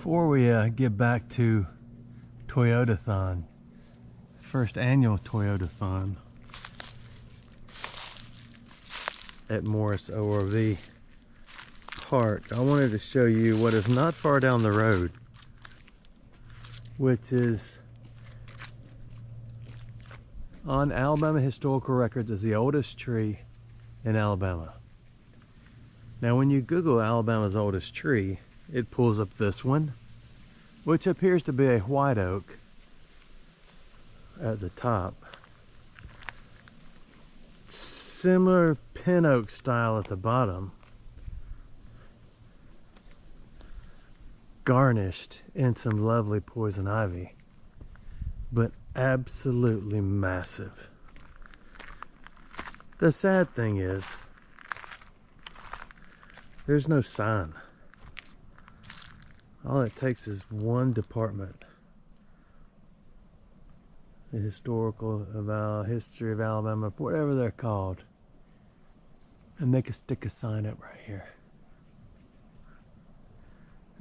Before we get back to Yotathon, first annual Yotathon at Morris ORV Park, I wanted to show you what is not far down the road, which is on Alabama historical records as the oldest tree in Alabama. Now when you Google Alabama's oldest tree, it pulls up this one, which appears to be a white oak at the top. Similar pin oak style at the bottom, garnished in some lovely poison ivy, but absolutely massive. The sad thing is, there's no sign. All it takes is one department. The historical history of Alabama, whatever they're called, and they can stick a sign up right here.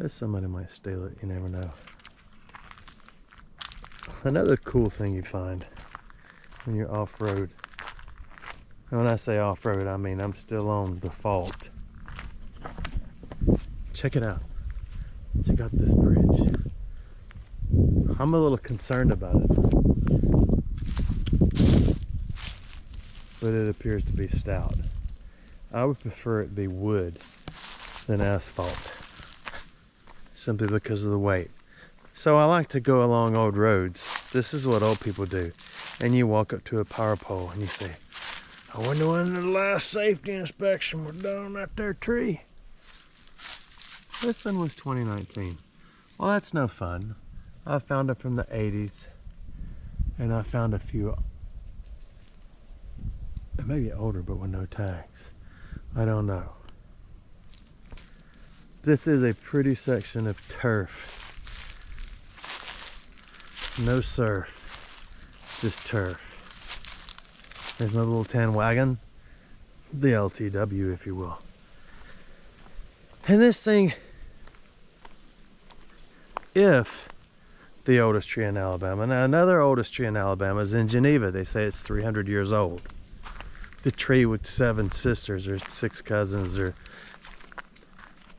Somebody might steal it, you never know. Another cool thing you find when you're off-road, and when I say off-road, I mean I'm still on the fault. Check it out. Check out this bridge. I'm a little concerned about it, but it appears to be stout. I would prefer it be wood than asphalt, simply because of the weight. So I like to go along old roads. This is what old people do. And you walk up to a power pole and you say, I wonder when the last safety inspection was done on that there tree. This one was 2019. Well, that's no fun. I found it from the 80s, and I found a few, maybe older, but with no tags. I don't know. This is a pretty section of turf. No surf, just turf. There's my little tan wagon, the LTW, if you will. And this thing, if the oldest tree in Alabama. Now another oldest tree in Alabama is in Geneva. They say it's 300 years old. The tree with 7 sisters or 6 cousins or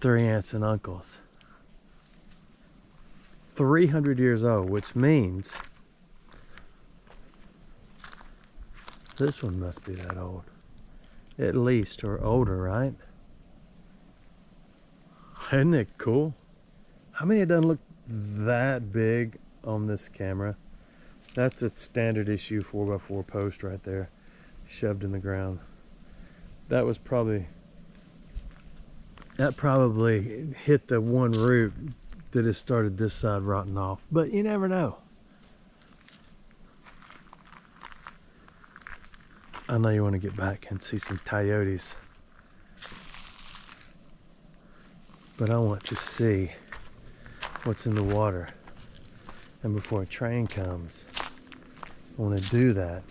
3 aunts and uncles. 300 years old, which means this one must be that old. At least, or older, right? Isn't it cool? I mean, it doesn't look that big on this camera. That's a standard issue 4x4 post right there, shoved in the ground. That probably hit the one root that has started this side rotting off, but you never know. I know you want to get back and see some coyotes, but I want to see what's in the water. And before a train comes, I want to do that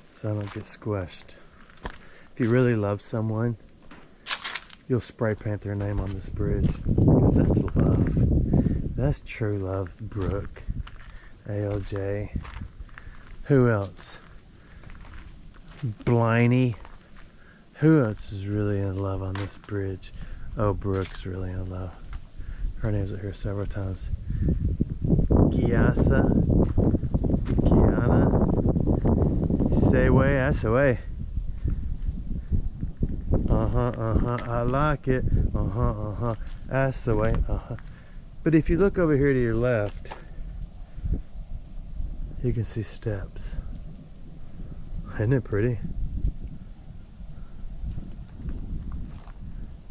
so I don't get squished. If you really love someone, you'll spray paint their name on this bridge, because that's love. That's true love. Brooke, ALJ, who else? Bliney. Who else is really in love on this bridge? Oh, Brooke's really in love. Her name's up here several times. Kiana, say way, that's the way. I like it. That's the way. But if you look over here to your left, you can see steps. Isn't it pretty?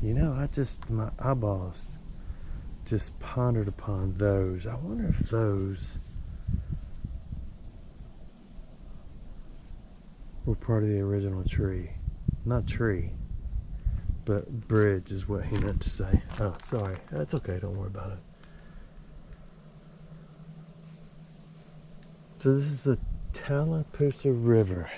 You know, my eyeballs just pondered upon those. I wonder if those were part of the original tree. Not tree, but bridge is what he meant to say. Oh, sorry. That's okay. Don't worry about it. So this is the Tallapoosa River.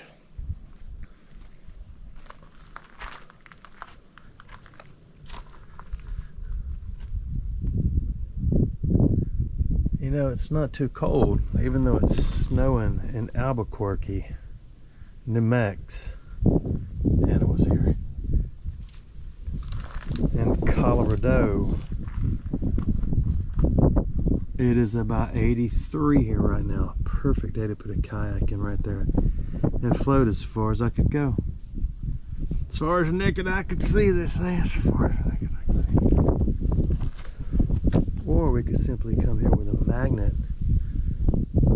know, it's not too cold, even though it's snowing in Albuquerque, New Mex. Animals here. In Colorado, it is about 83 here right now. Perfect day to put a kayak in right there and float as far as I could go. As far as naked I could see, this thing, as far as naked I could see. Or we could simply come here with a magnet,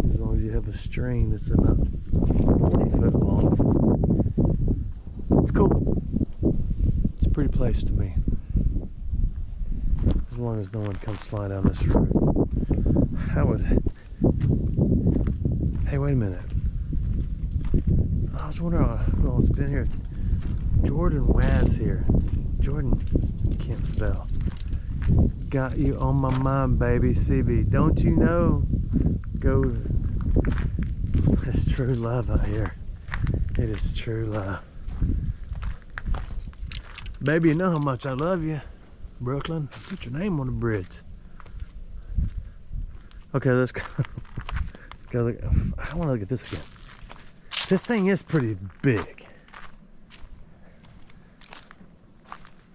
as long as you have a string that's about 40 foot long. It's cool. It's a pretty place to me. As long as no one comes flying down this road. How would... Hey, wait a minute. I was wondering who else has been here. Jordan Waz here. Jordan can't spell. Got you on my mind, baby. CB, don't you know? Go. It's true love out here. It is true love. Baby, you know how much I love you. Brooklyn, put your name on the bridge. Okay, let's go. Go look. I want to look at this again. This thing is pretty big.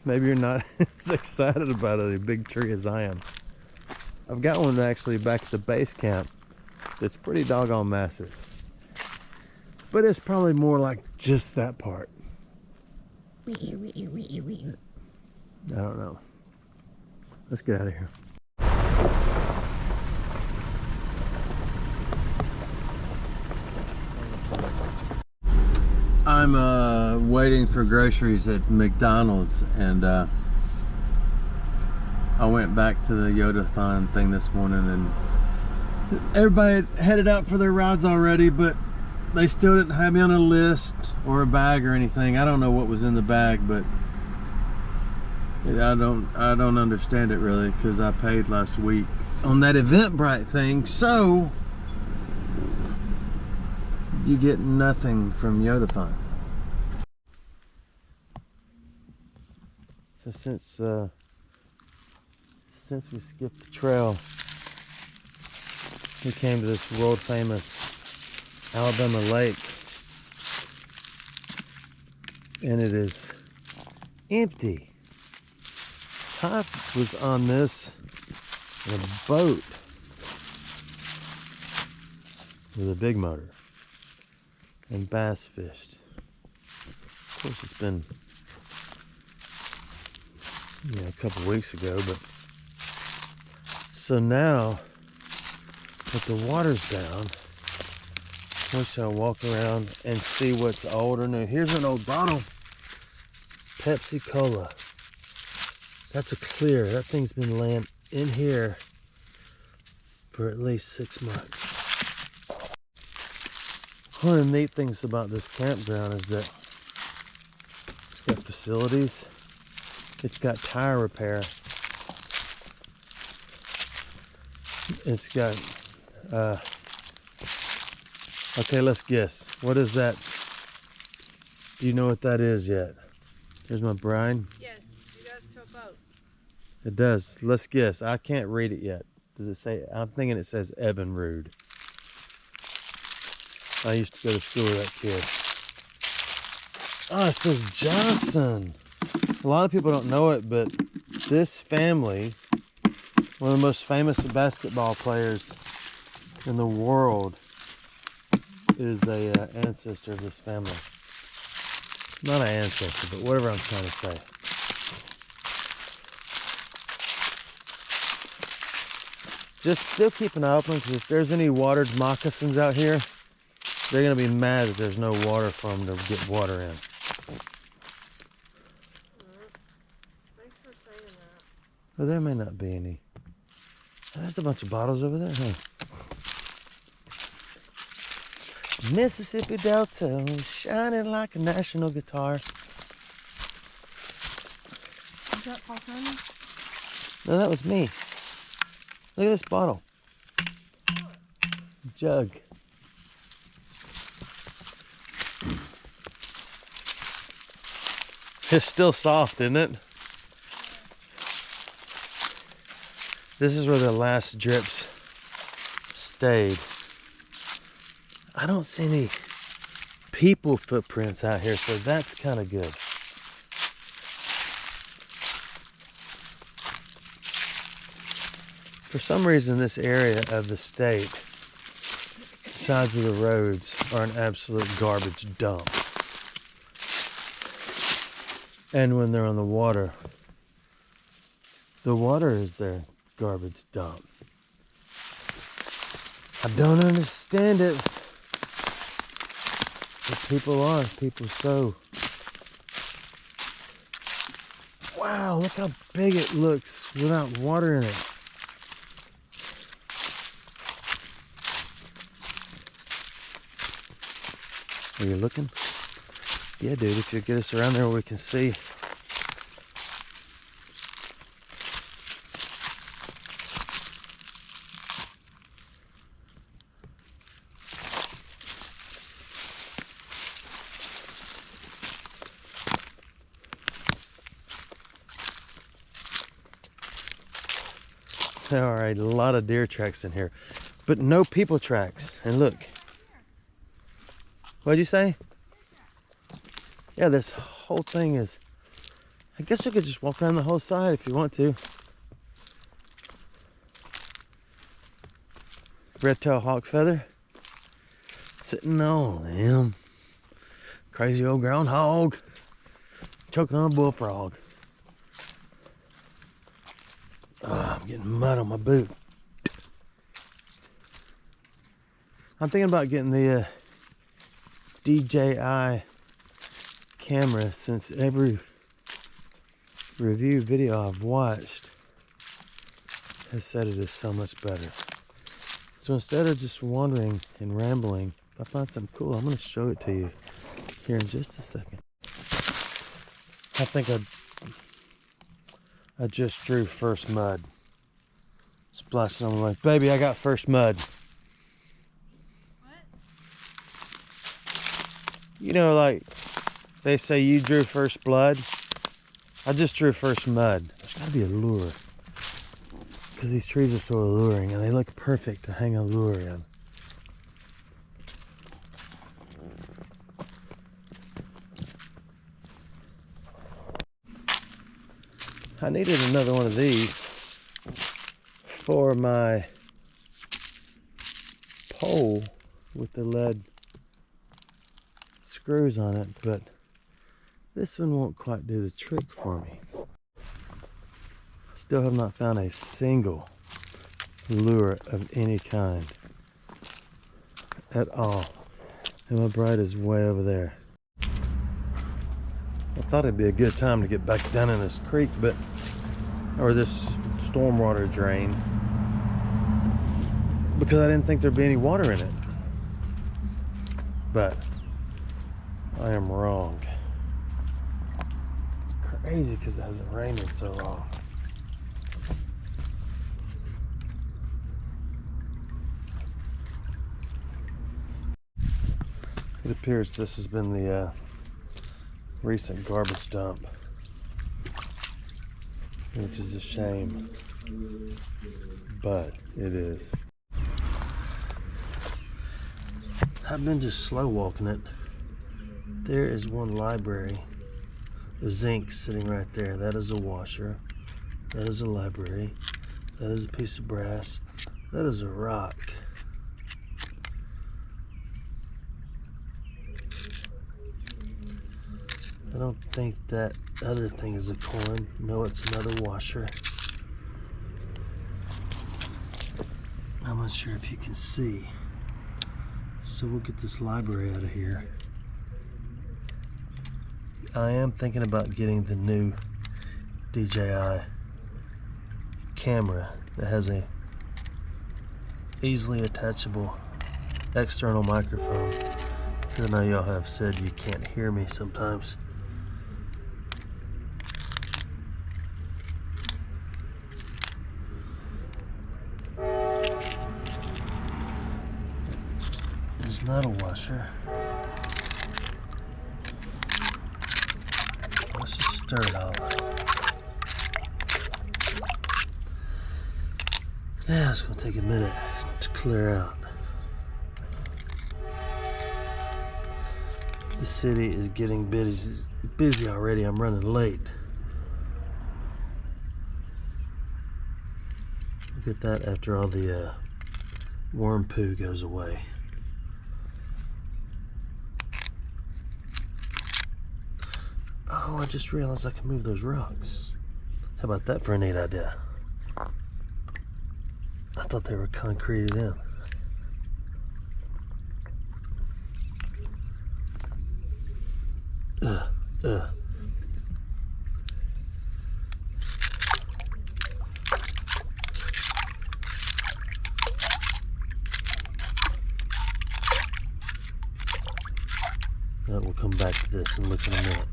Maybe you're not as excited about a big tree as I am. I've got one actually back at the base camp that's pretty doggone massive. But it's probably more like just that part. I don't know. Let's get out of here. I'm waiting for groceries at McDonald's, and I went back to the Yotathon thing this morning, and everybody had headed out for their rides already, but they still didn't have me on a list or a bag or anything. I don't know what was in the bag, but I don't understand it really, because I paid last week on that Eventbrite thing, so you get nothing from Yotathon. So since we skipped the trail, we came to this world famous Alabama lake, and it is empty. Todd was on this in a boat with a big motor and bass fished. Of course, it's been a couple weeks ago, but so now that the water's down, we shall walk around and see what's old or new. Here's an old bottle, Pepsi Cola. That's a clear. That thing's been laying in here for at least 6 months. One of the neat things about this campground is that it's got facilities. It's got tire repair. It's got, okay, let's guess. What is that? Do you know what that is yet? There's my brine. Yes, it goes to a boat. It does. Let's guess. I can't read it yet. Does it say? I'm thinking it says Evan Rude. I used to go to school with that kid. Oh, it says Johnson. A lot of people don't know it, but this family, one of the most famous basketball players in the world, is a ancestor of this family. Not an ancestor, but whatever I'm trying to say. Just still keep an eye open, because if there's any watered moccasins out here, they're going to be mad that there's no water for them to get water in. Thanks for saying that. Well, there may not be any. There's a bunch of bottles over there, huh? Mississippi Delta, shining like a national guitar. Is that Paul Simon? No, that was me. Look at this bottle. Jug. It's still soft, isn't it? This is where the last drips stayed. I don't see any people footprints out here, so that's kind of good. For some reason, this area of the state, the sides of the roads are an absolute garbage dump. And when they're on the water is their garbage dump. I don't understand it. But people are. People so. Wow, look how big it looks without water in it. Are you looking? Yeah, dude, if you get us around there we can see. There are a lot of deer tracks in here, but no people tracks. And look. What'd you say? Yeah, this whole thing is... I guess we could just walk around the whole side if you want to. Red-tailed hawk feather. Sitting on him. Crazy old groundhog. Choking on a bullfrog. Oh, I'm getting mud on my boot. I'm thinking about getting the DJI camera, since every review video I've watched has said it is so much better. So instead of just wandering and rambling, if I find something cool, I'm going to show it to you here in just a second. I think I just drew first mud. Splashed it on my life. Baby, I got first mud. What? You know, like they say you drew first blood. I just drew first mud. There's got to be a lure. Because these trees are so alluring and they look perfect to hang a lure in. I needed another one of these for my pole with the lead screws on it, but this one won't quite do the trick for me. Still have not found a single lure of any kind at all. And my bride is way over there. I thought it'd be a good time to get back down in this creek, or this stormwater drain, because I didn't think there'd be any water in it. But I am wrong. It's crazy because it hasn't rained in so long. It appears this has been the recent garbage dump, which is a shame, but it is. I've been just slow walking it. There is one library, the zinc sitting right there. That is a washer. That is a library. That is a piece of brass. That is a rock. I don't think that other thing is a coin. No, it's another washer. I'm not sure if you can see. So we'll get this library out of here. I am thinking about getting the new DJI camera that has a easily attachable external microphone. I know y'all have said you can't hear me sometimes. There's not a washer. Let's just stir it all up. Now it's going to take a minute to clean clear out. The city is getting busy already. I'm running late. Look at that after all the worm poo goes away. Oh, I just realized I can move those rocks. How about that for a neat idea? I thought they were concreted in. Ugh. We'll come back to this and look in a minute.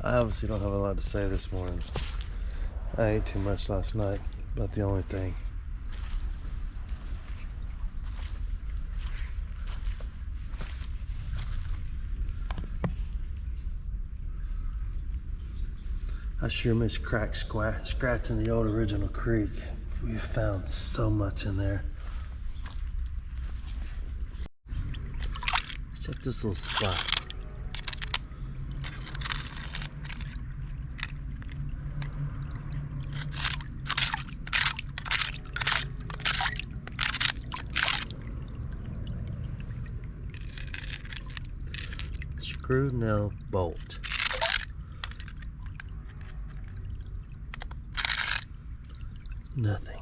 I obviously don't have a lot to say this morning. I ate too much last night, about the only thing. I sure miss crack scratching the old original creek. We found so much in there. Let's check this little spot. Screw, nail, bolt. Nothing.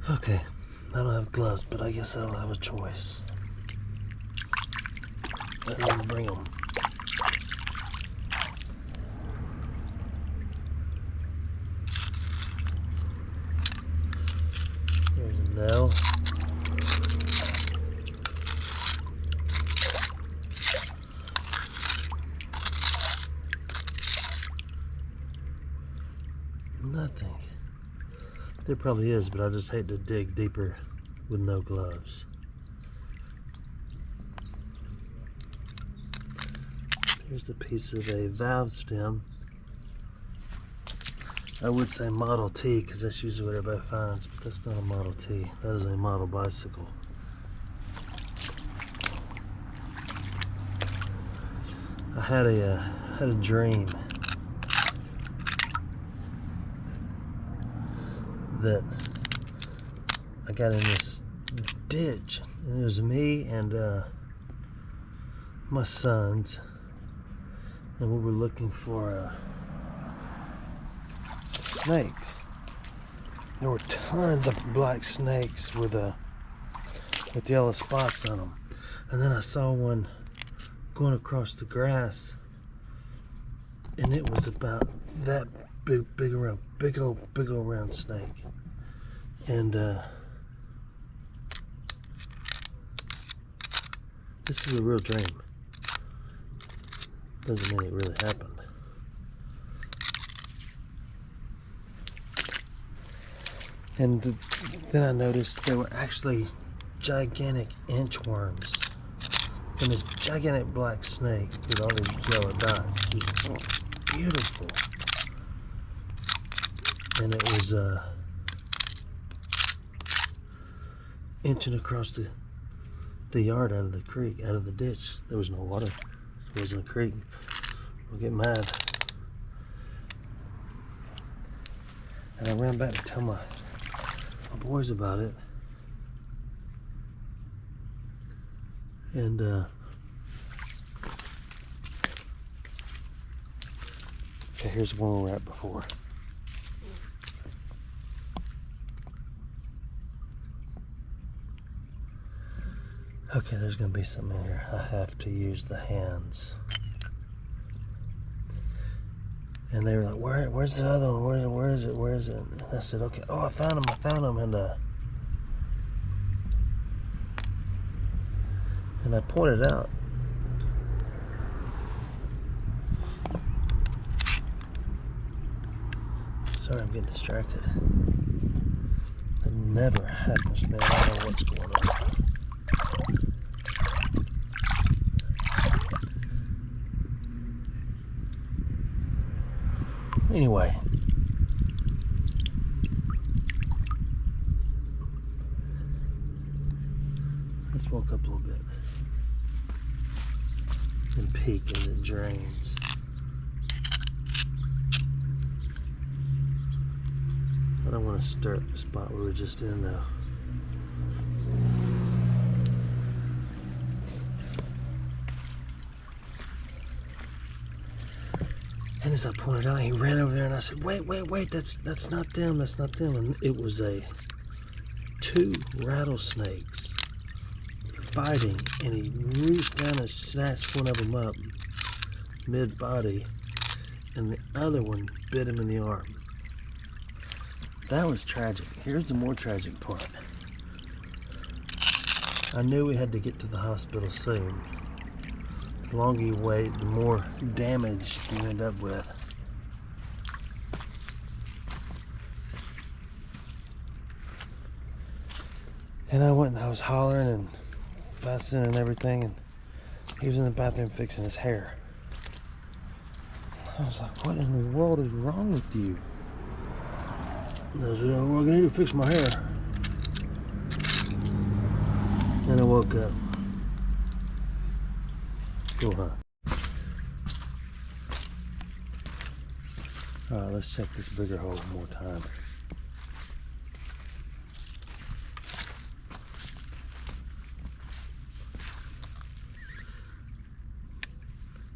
Okay, I don't have gloves, but I guess I don't have a choice. I didn't bring them. There's a nail. Nothing. There probably is, but I just hate to dig deeper with no gloves. Here's the piece of a valve stem. I would say Model T because that's usually what everybody finds, but that's not a Model T. That is a model bicycle. I had a dream that I got in this ditch, and it was me and my sons, and we were looking for snakes. There were tons of black snakes with yellow spots on them, and then I saw one going across the grass, and it was about that big old round snake. And this is a real dream. Doesn't mean it really happened. And then I noticed there were actually gigantic inchworms And this gigantic black snake with all these yellow dots. It was beautiful. And it was inching across the yard out of the creek, out of the ditch. There was no water. It wasn't a creek. I'll get mad. And I ran back to tell my boys about it. And okay, here's the one we were at before. Okay, there's gonna be something in here. I have to use the hands. And they were like, where's the other one? Where is it? And I said, okay, oh, I found him. And I pointed out. Sorry, I'm getting distracted. That never happens, man. I don't know what's going on. Anyway, let's walk up a little bit and peek in the drains. I don't want to stir the spot we were just in though. And as I pointed out, he ran over there and I said, wait, that's not them. And it was two rattlesnakes fighting, and he reached down and snatched one of them up mid-body, and the other one bit him in the arm. That was tragic. Here's the more tragic part. I knew we had to get to the hospital soon. The longer you wait, the more damage you end up with. And I went and I was hollering and fussing and everything, and he was in the bathroom fixing his hair. I was like, what in the world is wrong with you? And I said, well, I need to fix my hair. Then I woke up. Cool, huh? Alright, let's check this bigger hole one more time.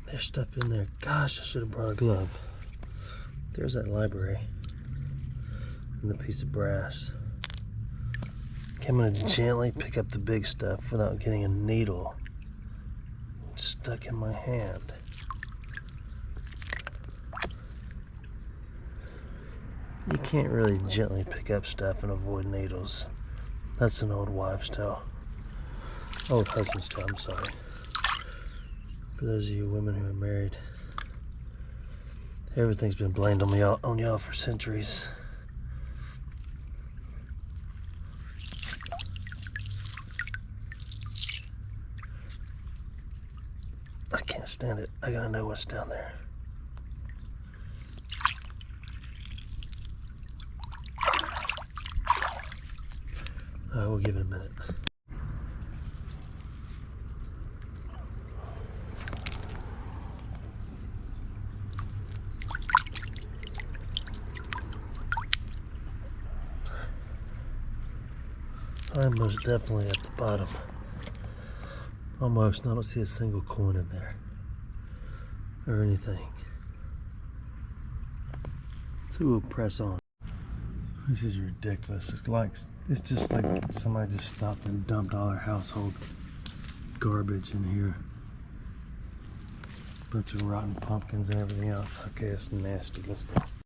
There's stuff in there. Gosh, I should have brought a glove. There's that library and the piece of brass. I'm gonna gently pick up the big stuff without getting a needle stuck in my hand. You can't really gently pick up stuff and avoid needles. That's an old wives' tale. Old husband's tale, I'm sorry. For those of you women who are married, everything's been blamed on y'all for centuries. I can't stand it. I gotta know what's down there. We'll give it a minute. I'm most definitely at the bottom. Almost. I don't see a single coin in there or anything. So we'll press on. This is ridiculous. It's just like somebody just stopped and dumped all our household garbage in here. Bunch of rotten pumpkins and everything else. Okay, it's nasty. Let's go.